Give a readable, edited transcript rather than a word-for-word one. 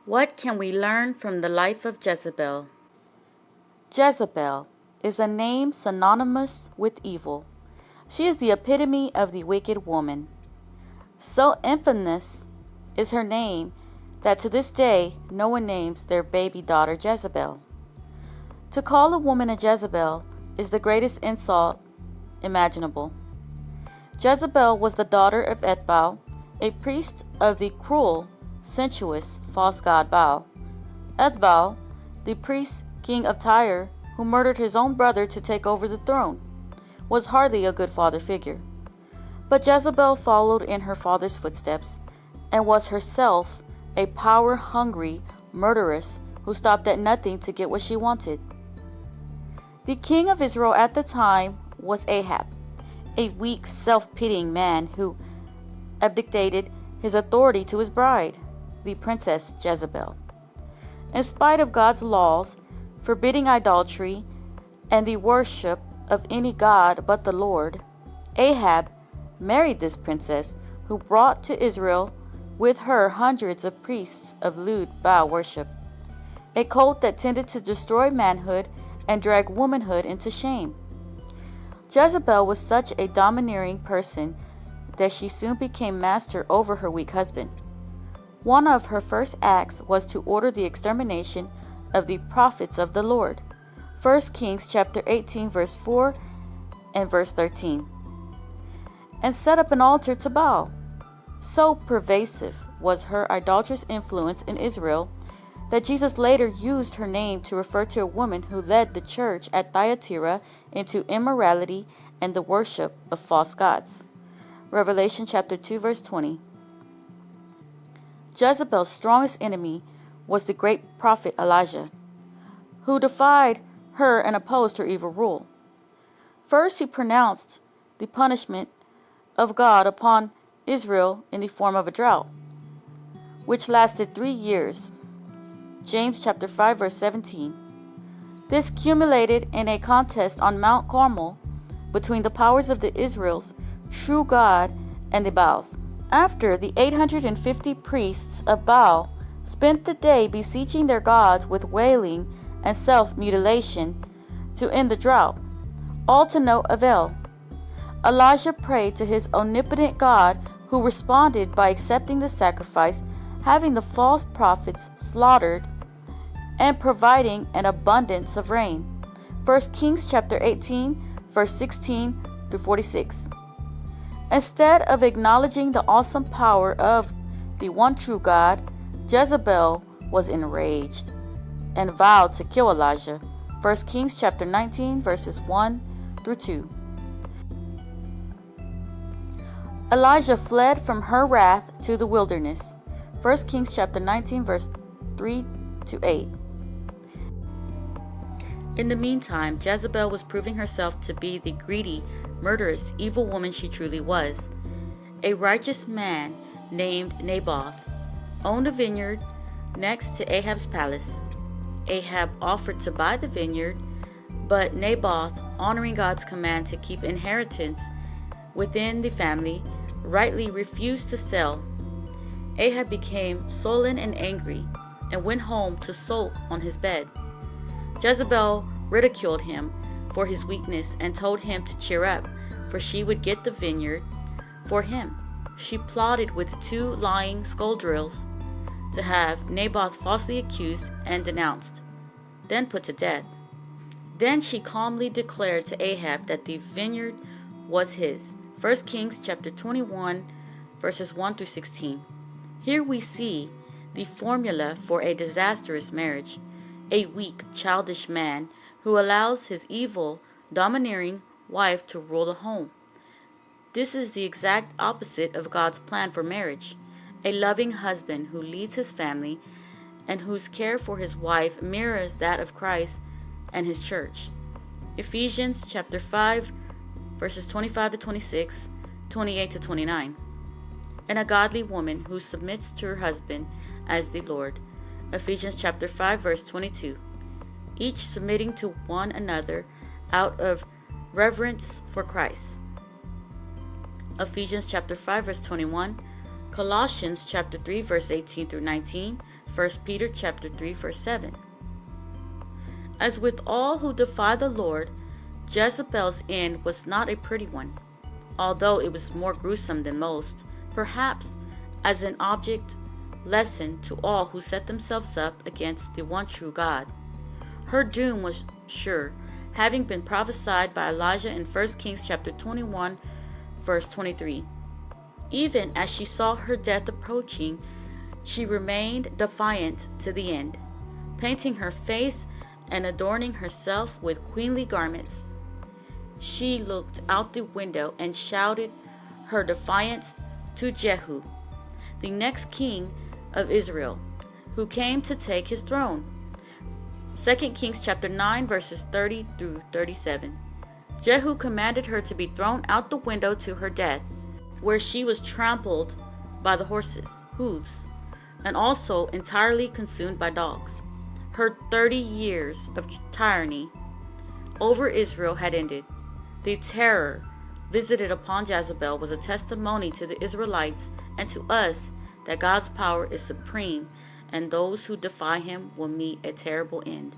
What can we learn from the life of Jezebel? Jezebel is a name synonymous with evil. She is the epitome of the wicked woman. So infamous is her name that to this day no one names their baby daughter Jezebel. To call a woman a Jezebel is the greatest insult imaginable. Jezebel was the daughter of Ethbaal, a priest of the cruel, sensuous, false god Baal. Ethbaal, the priest king of Tyre, who murdered his own brother to take over the throne, was hardly a good father figure. But Jezebel followed in her father's footsteps and was herself a power-hungry murderess who stopped at nothing to get what she wanted. The king of Israel at the time was Ahab, a weak, self-pitying man who abdicated his authority to his bride, the princess Jezebel. In spite of God's laws forbidding idolatry and the worship of any god but the Lord, Ahab married this princess, who brought to Israel with her hundreds of priests of lewd Baal worship, a cult that tended to destroy manhood and drag womanhood into shame. Jezebel was such a domineering person that she soon became master over her weak husband. One of her first acts was to order the extermination of the prophets of the Lord. 1 Kings chapter 18 verse 4 and verse 13. And set up an altar to Baal. So pervasive was her idolatrous influence in Israel that Jesus later used her name to refer to a woman who led the church at Thyatira into immorality and the worship of false gods. Revelation chapter 2 verse 20. Jezebel's strongest enemy was the great prophet Elijah, who defied her and opposed her evil rule. First, he pronounced the punishment of God upon Israel in the form of a drought, which lasted 3 years. James chapter 5 verse 17. This culminated in a contest on Mount Carmel between the powers of the Israel's true God and the Baals. After the 850 priests of Baal spent the day beseeching their gods with wailing and self-mutilation to end the drought, all to no avail. Elijah prayed to his omnipotent God, who responded by accepting the sacrifice, having the false prophets slaughtered, and providing an abundance of rain. 1 Kings chapter 18, verse 16 through 46. Instead of acknowledging the awesome power of the one true God, Jezebel was enraged and vowed to kill Elijah. 1 Kings chapter 19, verses 1 through 2. Elijah fled from her wrath to the wilderness. 1 Kings chapter 19, verse 3 to 8. In the meantime, Jezebel was proving herself to be the greedy, murderous, evil woman she truly was. A righteous man named Naboth owned a vineyard next to Ahab's palace. Ahab offered to buy the vineyard, but Naboth, honoring God's command to keep inheritance within the family, rightly refused to sell. Ahab became sullen and angry and went home to sulk on his bed. Jezebel ridiculed him for his weakness and told him to cheer up, for she would get the vineyard for him. She plotted with 2 lying scoundrels to have Naboth falsely accused and denounced, then put to death. Then she calmly declared to Ahab that the vineyard was his. 1 Kings chapter 21, verses 1 through 16. Here we see the formula for a disastrous marriage: a weak, childish man who allows his evil, domineering wife to rule the home. This is the exact opposite of God's plan for marriage: a loving husband who leads his family and whose care for his wife mirrors that of Christ and his church. Ephesians chapter 5, verses 25 to 26, 28 to 29. And a godly woman who submits to her husband as the Lord. Ephesians chapter 5, verse 22. Each submitting to one another out of reverence for Christ. Ephesians chapter 5, verse 21. Colossians chapter 3, verse 18 through 19. 1 Peter chapter 3, verse 7. As with all who defy the Lord, Jezebel's end was not a pretty one, although it was more gruesome than most, perhaps as an object lesson to all who set themselves up against the one true God. Her doom was sure, having been prophesied by Elijah in 1 Kings chapter 21, verse 23. Even as she saw her death approaching, she remained defiant to the end, painting her face and adorning herself with queenly garments. She looked out the window and shouted her defiance to Jehu, the next king of Israel, who came to take his throne. 2 Kings chapter 9, verses 30 through 37. Jehu commanded her to be thrown out the window to her death, where she was trampled by the horses' hooves, and also entirely consumed by dogs. Her 30 years of tyranny over Israel had ended. The terror visited upon Jezebel was a testimony to the Israelites and to us that God's power is supreme, and those who defy him will meet a terrible end.